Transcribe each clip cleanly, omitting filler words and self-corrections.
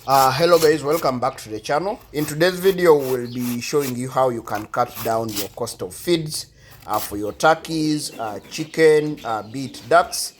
Hello guys, welcome back to the channel. In today's video we'll be showing you how you can cut down your cost of feeds for your turkeys, chicken, beef, ducks,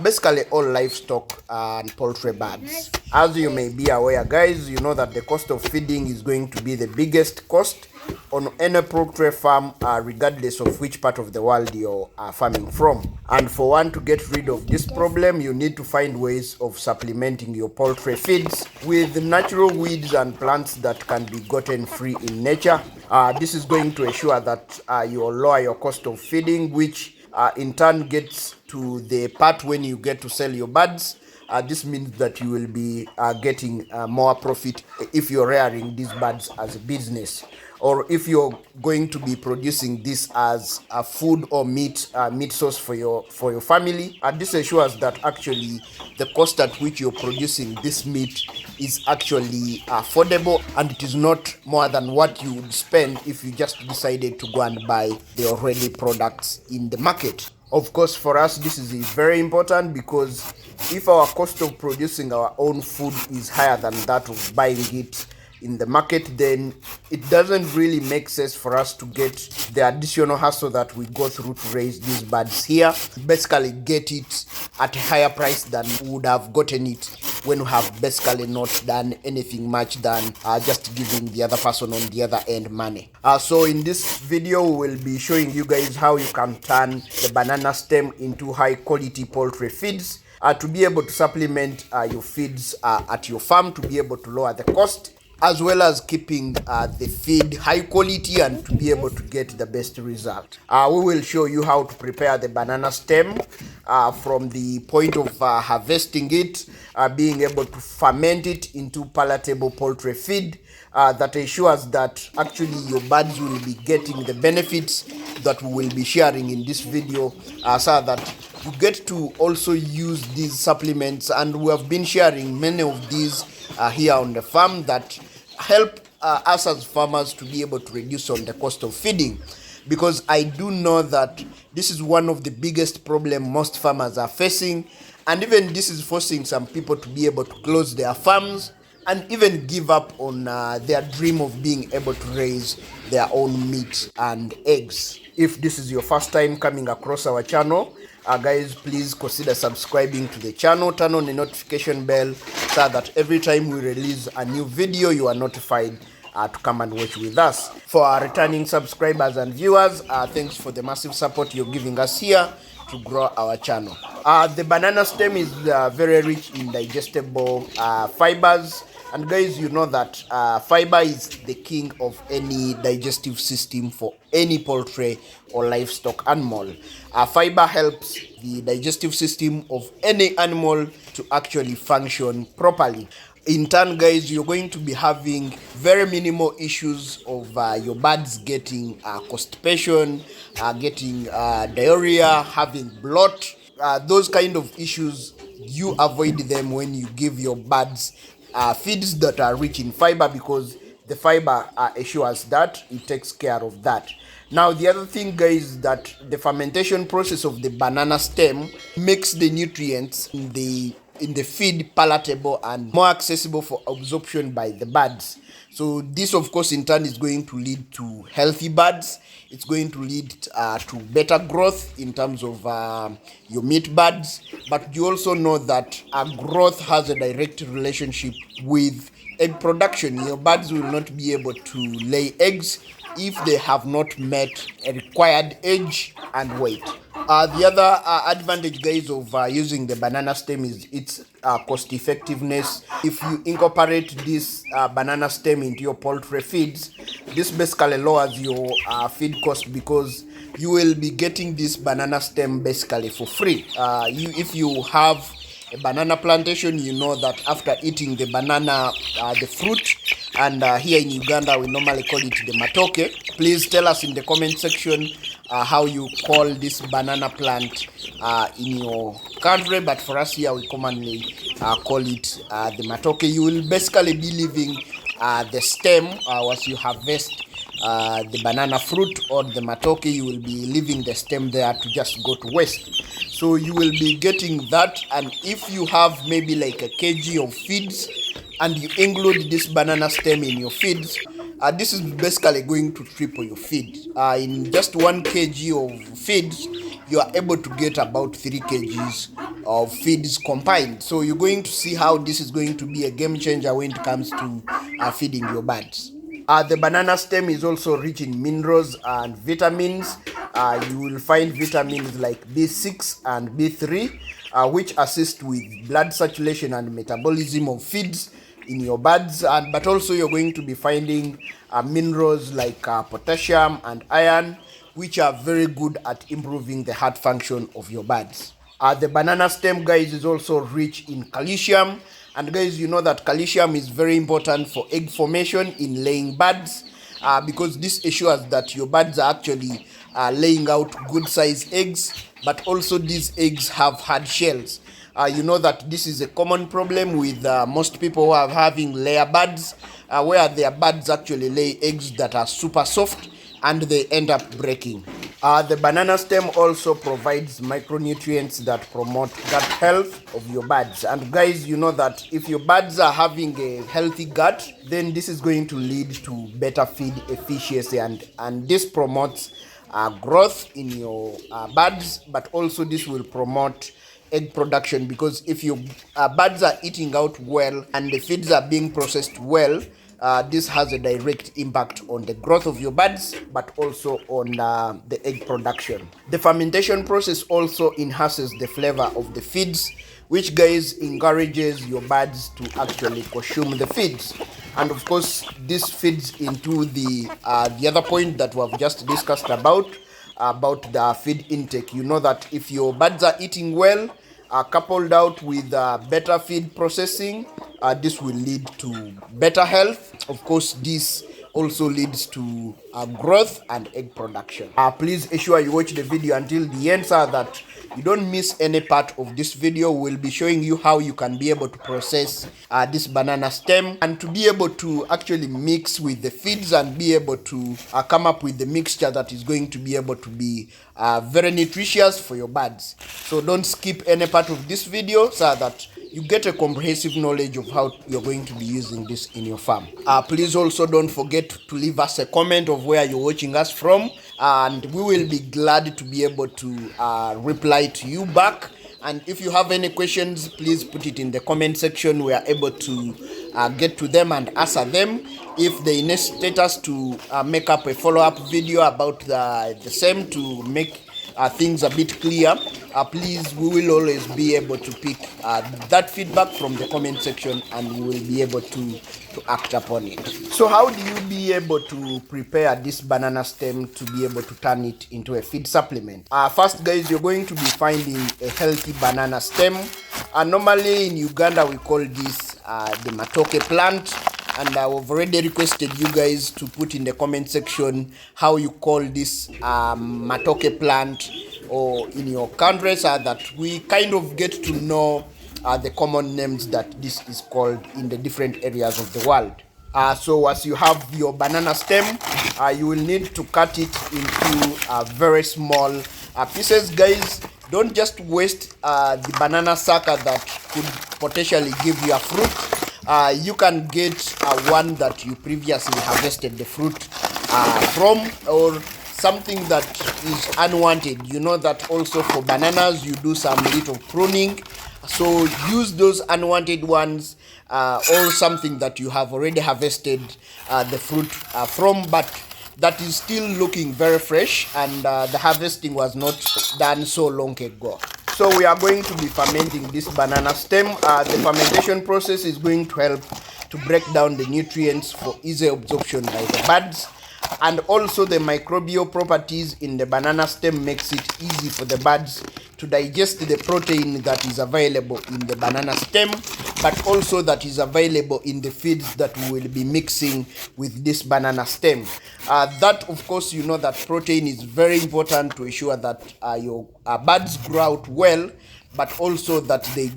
basically all livestock and poultry birds. As you may be aware guys, you know that the cost of feeding is going to be the biggest cost on any poultry farm, regardless of which part of the world you're farming from. And for one to get rid of this problem, you need to find ways of supplementing your poultry feeds with natural weeds and plants that can be gotten free in nature. This is going to ensure that you will lower your cost of feeding, which in turn gets to the part when you get to sell your birds. This means that you will be getting more profit if you're rearing these birds as a business, or if you're going to be producing this as a food or meat source for your family. This ensures that actually the cost at which you're producing this meat is actually affordable, and it is not more than what you would spend if you just decided to go and buy the already products in the market. Of course, for us this is very important, because if our cost of producing our own food is higher than that of buying it in the market, then it doesn't really make sense for us to get the additional hassle that we go through to raise these birds here. Basically get it at a higher price than we would have gotten it when we have basically not done anything much than just giving the other person on the other end money. So in this video we will be showing you guys how you can turn the banana stem into high quality poultry feeds to be able to supplement your feeds at your farm, to be able to lower the cost, as well as keeping the feed high quality and to be able to get the best result. We will show you how to prepare the banana stem from the point of harvesting it, being able to ferment it into palatable poultry feed that ensures that actually your birds will be getting the benefits that we will be sharing in this video, so that you get to also use these supplements. And we have been sharing many of these here on the farm that help us as farmers to be able to reduce on the cost of feeding, because I do know that this is one of the biggest problems most farmers are facing, and even this is forcing some people to be able to close their farms and even give up on their dream of being able to raise their own meat and eggs. If this is your first time coming across our channel, guys, please consider subscribing to the channel, turn on the notification bell so that every time we release a new video you are notified to come and watch with us. For our returning subscribers and viewers, thanks for the massive support you're giving us here to grow our channel. The banana stem is very rich in digestible fibers. And guys, you know that fiber is the king of any digestive system for any poultry or livestock animal. Fiber helps the digestive system of any animal to actually function properly. In turn, guys, you're going to be having very minimal issues of your birds getting constipation, getting diarrhea, having bloat. Those kind of issues, you avoid them when you give your birds feeds that are rich in fiber, because the fiber assures that it takes care of that. Now the other thing, guys, that the fermentation process of the banana stem makes the nutrients in the feed palatable and more accessible for absorption by the birds. So this, of course, in turn is going to lead to healthy birds. It's going to lead to better growth in terms of your meat birds. But you also know that growth has a direct relationship with egg production. Your birds will not be able to lay eggs if they have not met a required age and weight. The other advantage, guys, of using the banana stem is its cost effectiveness. If you incorporate this banana stem into your poultry feeds, this basically lowers your feed cost, because you will be getting this banana stem basically for free. If you have a banana plantation, you know that after eating the banana, the fruit, and here in Uganda we normally call it the matoke. Please tell us in the comment section how you call this banana plant in your country, but for us here we commonly call it the matoke. You will basically be leaving the stem once you harvest the banana fruit or the matoke. You will be leaving the stem there to just go to waste. So you will be getting that, and if you have maybe like a kg of feeds and you include this banana stem in your feeds, this is basically going to triple your feed. In just 1 kg of feeds, you are able to get about 3 kgs of feeds combined. So you're going to see how this is going to be a game changer when it comes to feeding your birds. The banana stem is also rich in minerals and vitamins. You will find vitamins like B6 and B3, which assist with blood circulation and metabolism of feeds in your birds. But also you're going to be finding minerals like potassium and iron, which are very good at improving the heart function of your birds. The banana stem, guys, is also rich in calcium. And guys, you know that calcium is very important for egg formation in laying birds, because this ensures that your birds are actually laying out good size eggs, but also these eggs have hard shells. You know that this is a common problem with most people who are having layer birds, where their birds actually lay eggs that are super soft and they end up breaking. The banana stem also provides micronutrients that promote gut health of your birds. And guys, you know that if your birds are having a healthy gut, then this is going to lead to better feed efficiency, and this promotes growth in your birds, but also this will promote egg production, because if your birds are eating out well and the feeds are being processed well, this has a direct impact on the growth of your birds, but also on the egg production. The fermentation process also enhances the flavor of the feeds, which, guys, encourages your birds to actually consume the feeds. And of course, this feeds into the other point that we have just discussed about the feed intake. You know that if your birds are eating well, coupled out with better feed processing, this will lead to better health. Of course, this also leads to growth and egg production. Please ensure you watch the video until the end so that you don't miss any part of this video. We'll be showing you how you can be able to process this banana stem and to be able to actually mix with the feeds and be able to come up with the mixture that is going to be able to be very nutritious for your birds. So don't skip any part of this video so that you get a comprehensive knowledge of how you're going to be using this in your farm. Please also don't forget to leave us a comment of where you're watching us from, and we will be glad to be able to reply to you back. And if you have any questions, please put it in the comment section. We are able to get to them and answer them. If they necessitate us to make up a follow-up video about the same to make things a bit clear, please, we will always be able to pick that feedback from the comment section, and we will be able to act upon it. So how do you be able to prepare this banana stem to be able to turn it into a feed supplement? First, guys, you're going to be finding a healthy banana stem. Normally in Uganda we call this the matoke plant, and I've already requested you guys to put in the comment section how you call this matoke plant or in your country, so that we kind of get to know the common names that this is called in the different areas of the world. So as you have your banana stem, you will need to cut it into very small pieces. Guys, don't just waste the banana sucker that could potentially give you a fruit. You can get one that you previously harvested the fruit from, or something that is unwanted. You know that also for bananas you do some little pruning, so use those unwanted ones, or something that you have already harvested the fruit from, but that is still looking very fresh, and the harvesting was not done so long ago. So we are going to be fermenting this banana stem. The fermentation process is going to help to break down the nutrients for easy absorption by the birds, and also the microbial properties in the banana stem makes it easy for the birds to digest the protein that is available in the banana stem, but also that is available in the feeds that we will be mixing with this banana stem. That, of course, you know that protein is very important to ensure that your birds grow out well, but also that they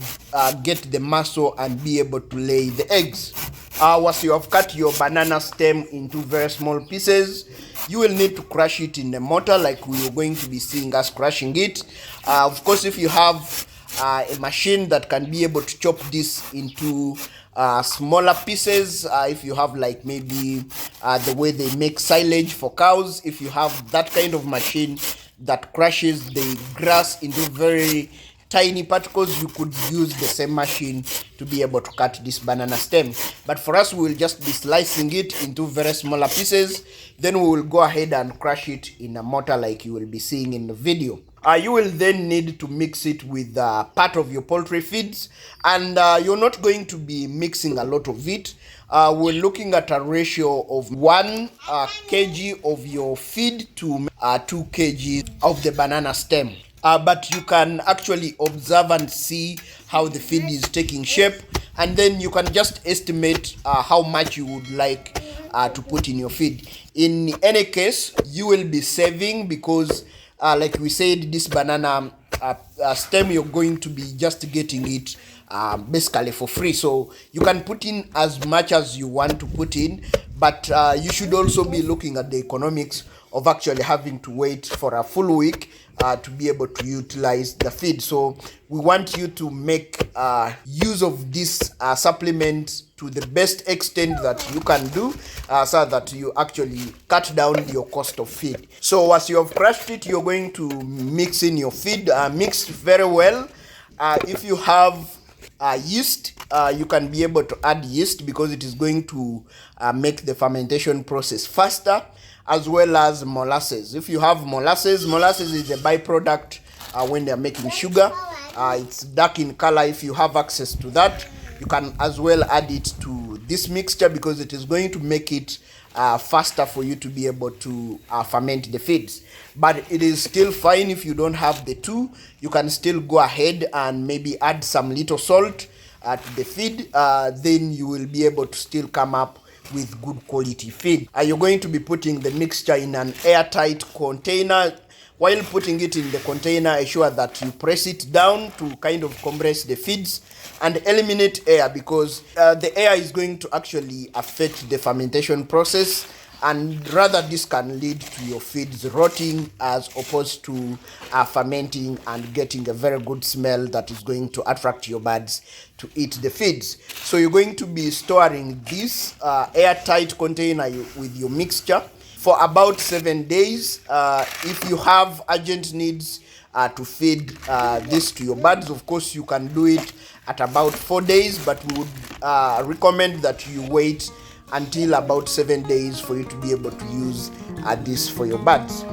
get the muscle and be able to lay the eggs. Once you have cut your banana stem into very small pieces, you will need to crush it in a mortar like we are going to be seeing us crushing it. Of course, if you have a machine that can be able to chop this into smaller pieces, if you have like maybe the way they make silage for cows, if you have that kind of machine that crushes the grass into very tiny particles, you could use the same machine to be able to cut this banana stem. But for us, we will just be slicing it into very smaller pieces. Then we will go ahead and crush it in a mortar like you will be seeing in the video. You will then need to mix it with part of your poultry feeds, and you're not going to be mixing a lot of it. We're looking at a ratio of 1 kg of your feed to 2 kg of the banana stem. But you can actually observe and see how the feed is taking shape, and then you can just estimate how much you would like to put in your feed. In any case, you will be saving because like we said, this banana stem, you're going to be just getting it basically for free, so you can put in as much as you want to put in, but you should also be looking at the economics of actually having to wait for a full week to be able to utilize the feed. So we want you to make use of this supplement to the best extent that you can do, so that you actually cut down your cost of feed. So as you have crushed it, you're going to mix in your feed, mix very well. If you have yeast, you can be able to add yeast because it is going to make the fermentation process faster, as well as molasses. If you have molasses is a byproduct when they are making sugar. It's dark in color. If you have access to that, you can as well add it to this mixture because it is going to make it faster for you to be able to ferment the feeds. But it is still fine if you don't have the two. You can still go ahead and maybe add some little salt to the feed. Then you will be able to still come up with good quality feed. You're going to be putting the mixture in an airtight container. While putting it in the container, ensure that you press it down to kind of compress the feeds and eliminate air, because the air is going to actually affect the fermentation process, and rather this can lead to your feeds rotting as opposed to fermenting and getting a very good smell that is going to attract your birds to eat the feeds. So you're going to be storing this airtight container with your mixture for about 7 days. If you have urgent needs to feed this to your birds, of course you can do it at about 4 days, but we would recommend that you wait until about 7 days for you to be able to use this for your birds.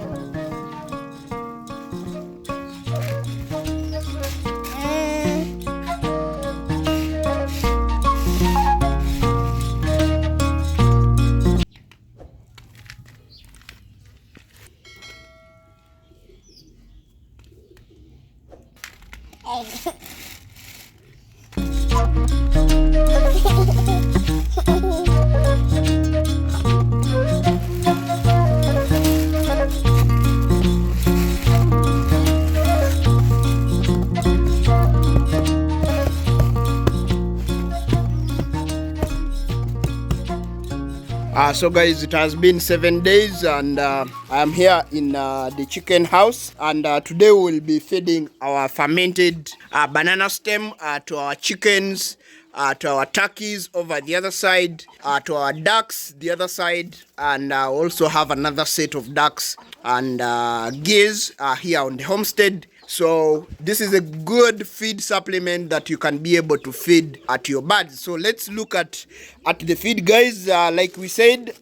So guys, it has been 7 days and I am here in the chicken house, and today we will be feeding our fermented banana stem to our chickens, to our turkeys over the other side, to our ducks the other side, and also have another set of ducks and geese here on the homestead. So this is a good feed supplement that you can be able to feed at your birds. So let's look at the feed, guys. Like we said,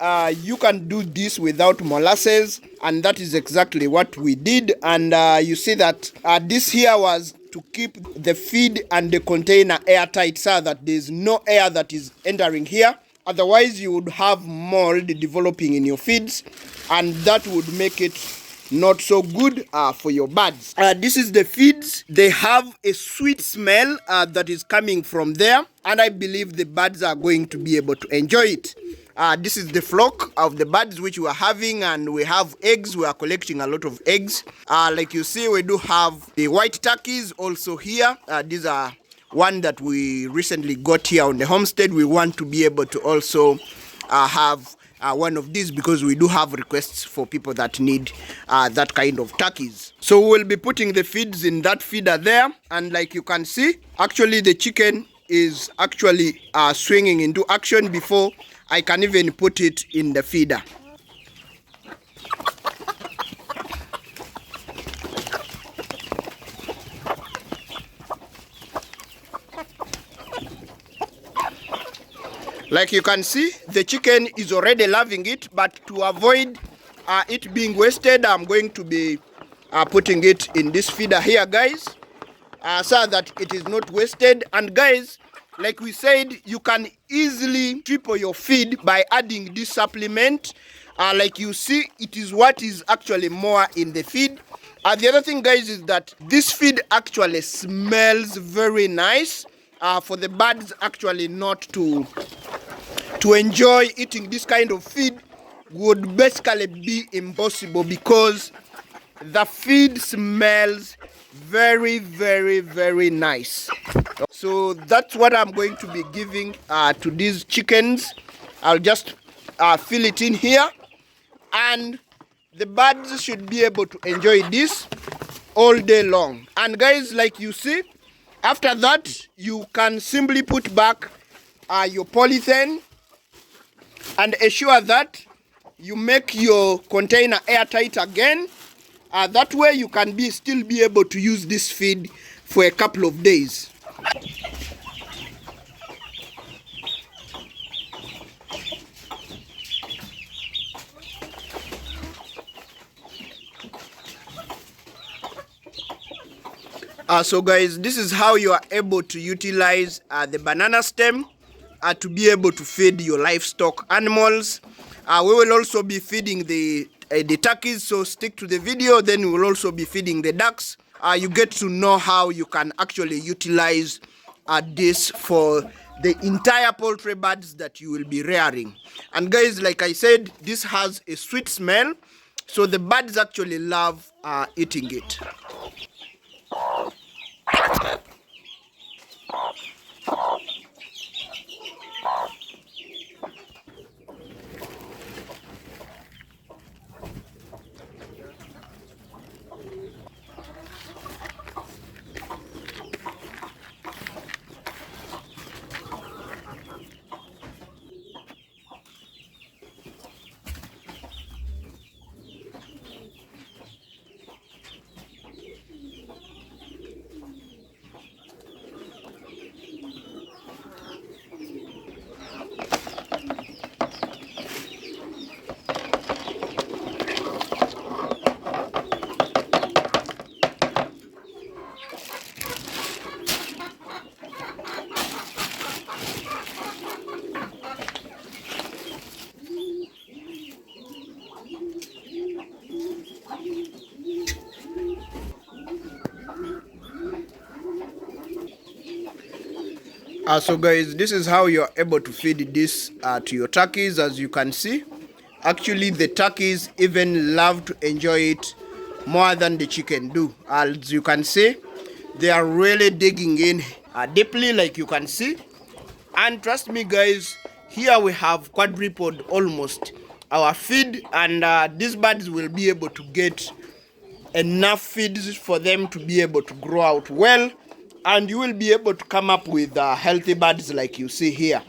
you can do this without molasses, and that is exactly what we did. And you see that this here was to keep the feed and the container airtight, so that there's no air that is entering here. Otherwise you would have mold developing in your feeds, and that would make it not so good for your birds. This is the feeds. They have a sweet smell that is coming from there, and I believe the birds are going to be able to enjoy it. This is the flock of the birds which we are having, and we have eggs. We are collecting a lot of eggs. Like you see, we do have the white turkeys also here. These are one that we recently got here on the homestead. We want to be able to also have one of these, because we do have requests for people that need that kind of turkeys. So we'll be putting the feeds in that feeder there, and like you can see, actually the chicken is actually swinging into action before I can even put it in the feeder. Like you can see, the chicken is already loving it, but to avoid it being wasted, I'm going to be putting it in this feeder here, guys, so that it is not wasted. And guys, like we said, you can easily triple your feed by adding this supplement. Like you see, it is what is actually more in the feed. The other thing, guys, is that this feed actually smells very nice. For the birds actually not to enjoy eating this kind of feed would basically be impossible, because the feed smells very, very, very nice. So that's what I'm going to be giving to these chickens. I'll just fill it in here, and the birds should be able to enjoy this all day long. And guys, like you see, after that you can simply put back your polythene and ensure that you make your container airtight again. That way you can still be able to use this feed for a couple of days. So guys, this is how you are able to utilize the banana stem to be able to feed your livestock animals. We will also be feeding the turkeys, so stick to the video. Then we will also be feeding the ducks. You get to know how you can actually utilize this for the entire poultry birds that you will be rearing. And guys, like I said, this has a sweet smell, so the birds actually love eating it. So guys, this is how you're able to feed this to your turkeys. As you can see, actually the turkeys even love to enjoy it more than the chicken do. As you can see, they are really digging in deeply, like you can see. And trust me guys, here we have quadrupled almost our feed, and these birds will be able to get enough feeds for them to be able to grow out well, and you will be able to come up with healthy birds like you see here.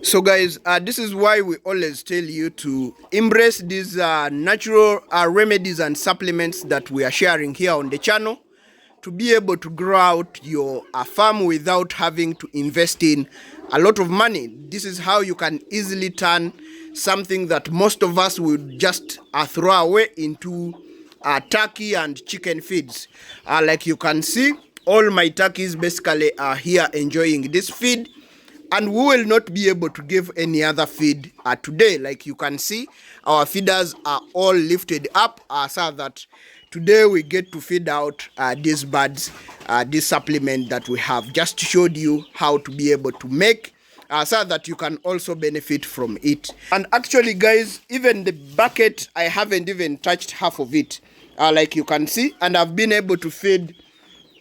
So guys, this is why we always tell you to embrace these natural remedies and supplements that we are sharing here on the channel, to be able to grow out your farm without having to invest in a lot of money. This is how you can easily turn something that most of us would just throw away into turkey and chicken feeds. Like you can see, all my turkeys basically are here enjoying this feed, and we will not be able to give any other feed today. Like you can see, our feeders are all lifted up so that today we get to feed out these birds this supplement that we have just showed you how to be able to make, so that you can also benefit from it. And actually guys, even the bucket, I haven't even touched half of it, like you can see, and I've been able to feed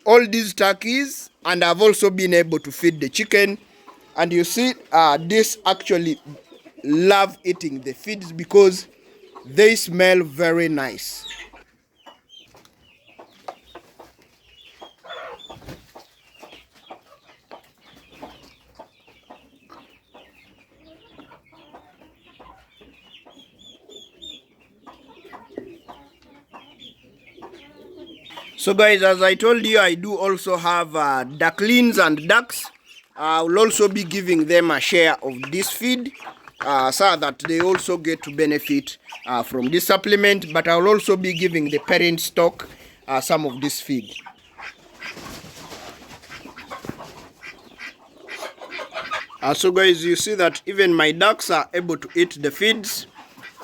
all these turkeys, and I've also been able to feed the chicken And you see, this actually love eating the feeds because they smell very nice. So guys, as I told you, I do also have ducklings and ducks. I will also be giving them a share of this feed so that they also get to benefit from this supplement. But I will also be giving the parent stock some of this feed. So guys, you see that even my ducks are able to eat the feeds.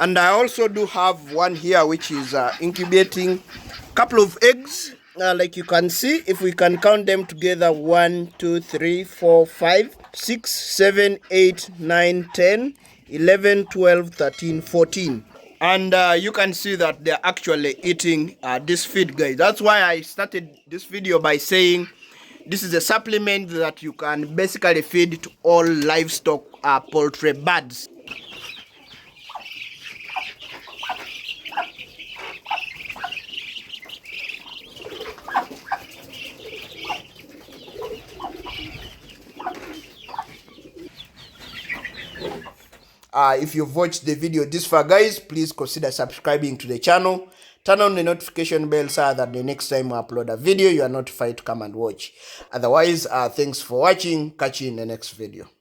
And I also do have one here which is incubating a couple of eggs. Like you can see, if we can count them together, 1, 2, 3, 4, 5, 6, 7, 8, 9, 10, 11, 12, 13, 14. And you can see that they're actually eating this feed, guys. That's why I started this video by saying this is a supplement that you can basically feed to all livestock poultry birds. If you've watched the video this far, guys, please consider subscribing to the channel. Turn on the notification bell so that the next time I upload a video, you are notified to come and watch. Otherwise, thanks for watching. Catch you in the next video.